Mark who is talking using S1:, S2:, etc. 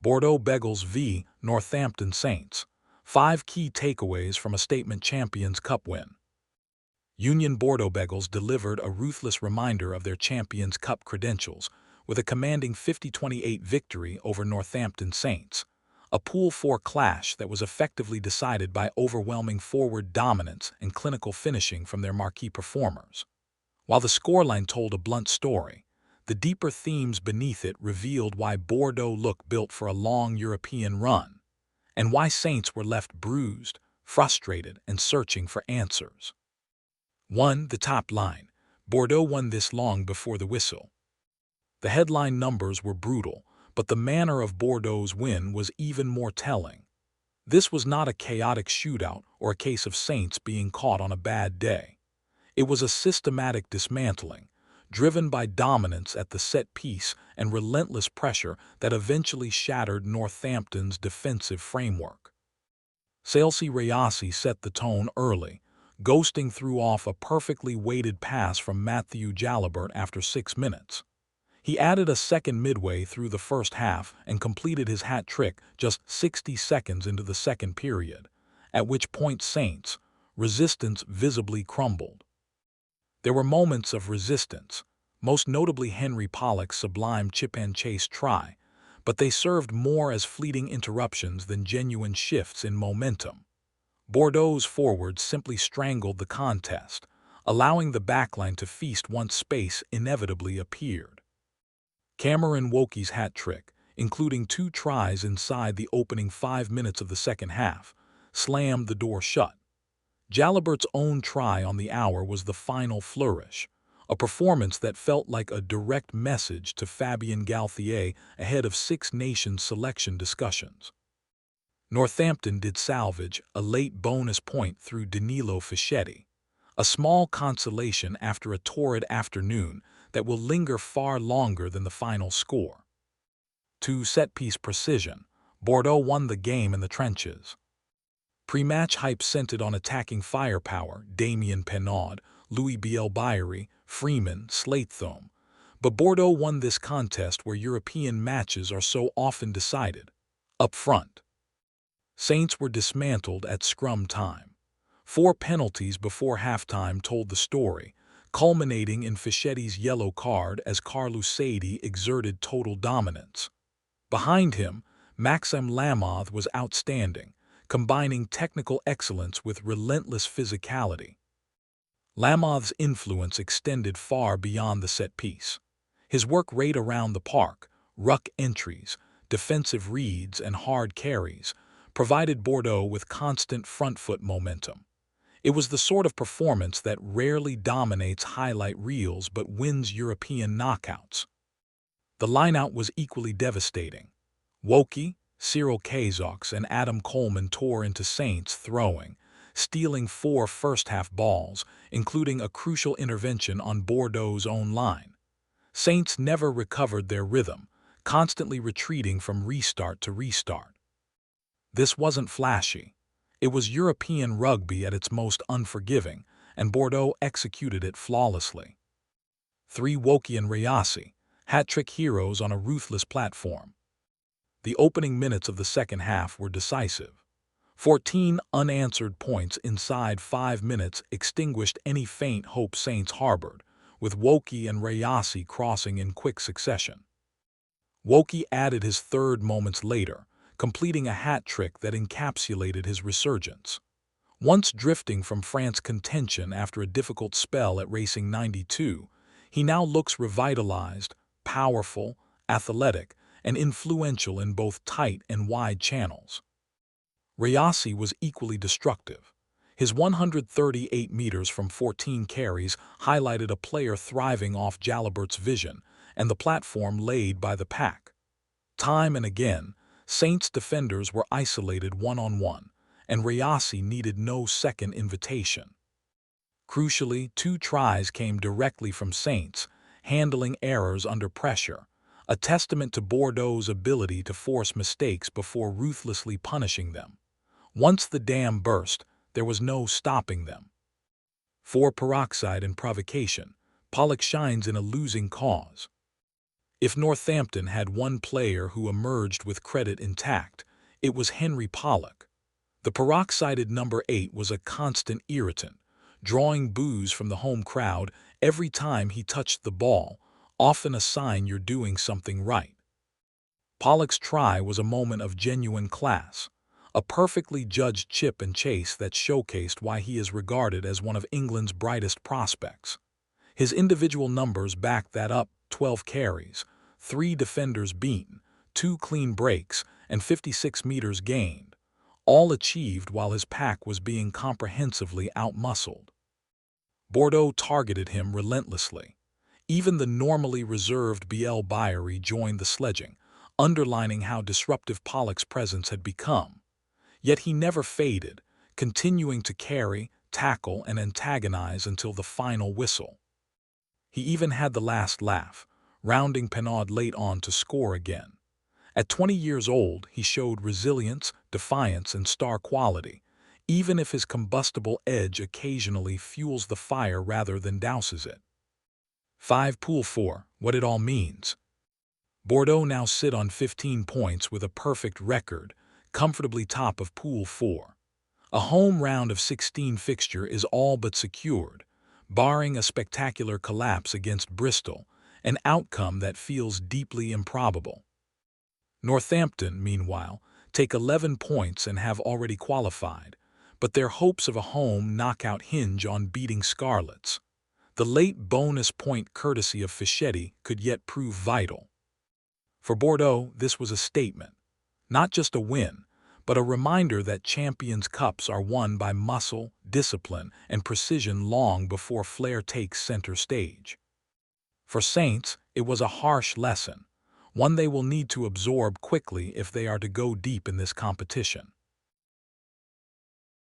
S1: Bordeaux-Bègles v. Northampton Saints. 5 key takeaways from a statement Champions Cup win. Union Bordeaux-Bègles delivered a ruthless reminder of their Champions Cup credentials with a commanding 50-28 victory over Northampton Saints, a Pool 4 clash that was effectively decided by overwhelming forward dominance and clinical finishing from their marquee performers. While the scoreline told a blunt story, the deeper themes beneath it revealed why Bordeaux looked built for a long European run, and why Saints were left bruised, frustrated, and searching for answers. 1. The top line. Bordeaux won this long before the whistle. The headline numbers were brutal, but the manner of Bordeaux's win was even more telling. This was not a chaotic shootout or a case of Saints being caught on a bad day. It was a systematic dismantling, driven by dominance at the set piece and relentless pressure that eventually shattered Northampton's defensive framework. Salesi Rayasi set the tone early, ghosting threw off a perfectly weighted pass from Matthew Jalabert after 6 minutes. He added a second midway through the first half and completed his hat trick just 60 seconds into the second period, at which point Saints' resistance visibly crumbled. There were moments of resistance, most notably Henry Pollock's sublime chip-and-chase try, but they served more as fleeting interruptions than genuine shifts in momentum. Bordeaux's forwards simply strangled the contest, allowing the backline to feast once space inevitably appeared. Cameron Woki's hat trick, including 2 tries inside the opening 5 minutes of the second half, slammed the door shut. Jalabert's own try on the hour was the final flourish, a performance that felt like a direct message to Fabien Galthié ahead of 6 Nations selection discussions. Northampton did salvage a late bonus point through Danilo Fischetti, a small consolation after a torrid afternoon that will linger far longer than the final score. 2. Set-piece precision. Bordeaux won the game in the trenches. Pre-match hype centered on attacking firepower, Damien Penaud, Louis Bielbayri, Freeman, Slathome. But Bordeaux won this contest where European matches are so often decided, up front. Saints were dismantled at scrum time. 4 penalties before halftime told the story, culminating in Fischetti's yellow card as Carlos Saidi exerted total dominance. Behind him, Maxime Lamoth was outstanding, combining technical excellence with relentless physicality. Lamoth's influence extended far beyond the set piece. His work rate around the park, ruck entries, defensive reads, and hard carries provided Bordeaux with constant front foot momentum. It was the sort of performance that rarely dominates highlight reels but wins European knockouts. The lineout was equally devastating. Woki, Cyril Kazoks, and Adam Coleman tore into Saints throwing, stealing 4 first-half balls, including a crucial intervention on Bordeaux's own line. Saints never recovered their rhythm, constantly retreating from restart to restart. This wasn't flashy. It was European rugby at its most unforgiving, and Bordeaux executed it flawlessly. 3. Woki and Rayasi, hat-trick heroes on a ruthless platform. The opening minutes of the second half were decisive. 14 unanswered points inside 5 minutes extinguished any faint hope Saints harbored, with Woki and Rayasi crossing in quick succession. Woki added his 3rd moments later, completing a hat trick that encapsulated his resurgence. Once drifting from France's contention after a difficult spell at Racing 92, he now looks revitalized, powerful, athletic, and influential in both tight and wide channels. Rayasi was equally destructive. His 138 meters from 14 carries highlighted a player thriving off Jalabert's vision and the platform laid by the pack. Time and again, Saints defenders were isolated one-on-one, and Rayasi needed no second invitation. Crucially, 2 tries came directly from Saints, handling errors under pressure, a testament to Bordeaux's ability to force mistakes before ruthlessly punishing them. Once the dam burst, there was no stopping them. 4. Peroxide and provocation. Pollock shines in a losing cause. If Northampton had one player who emerged with credit intact, it was Henry Pollock. The peroxided number 8 was a constant irritant, drawing boos from the home crowd every time he touched the ball, often a sign you're doing something right. Pollock's try was a moment of genuine class, a perfectly judged chip and chase that showcased why he is regarded as one of England's brightest prospects. His individual numbers backed that up: 12 carries, 3 defenders beaten, 2 clean breaks, and 56 meters gained, all achieved while his pack was being comprehensively outmuscled. Bordeaux targeted him relentlessly. Even the normally reserved BL Byery joined the sledging, underlining how disruptive Pollock's presence had become. Yet he never faded, continuing to carry, tackle, and antagonize until the final whistle. He even had the last laugh, rounding Pennaud late on to score again. At 20 years old, he showed resilience, defiance, and star quality, even if his combustible edge occasionally fuels the fire rather than douses it. 5 Pool 4, what it all means. Bordeaux now sit on 15 points with a perfect record, comfortably top of Pool 4. A home round of 16 fixture is all but secured, barring a spectacular collapse against Bristol, an outcome that feels deeply improbable. Northampton, meanwhile, take 11 points and have already qualified, but their hopes of a home knockout hinge on beating Scarlets. The late bonus point courtesy of Fischetti could yet prove vital. For Bordeaux, this was a statement. Not just a win, but a reminder that Champions Cups are won by muscle, discipline, and precision long before flair takes center stage. For Saints, it was a harsh lesson, one they will need to absorb quickly if they are to go deep in this competition.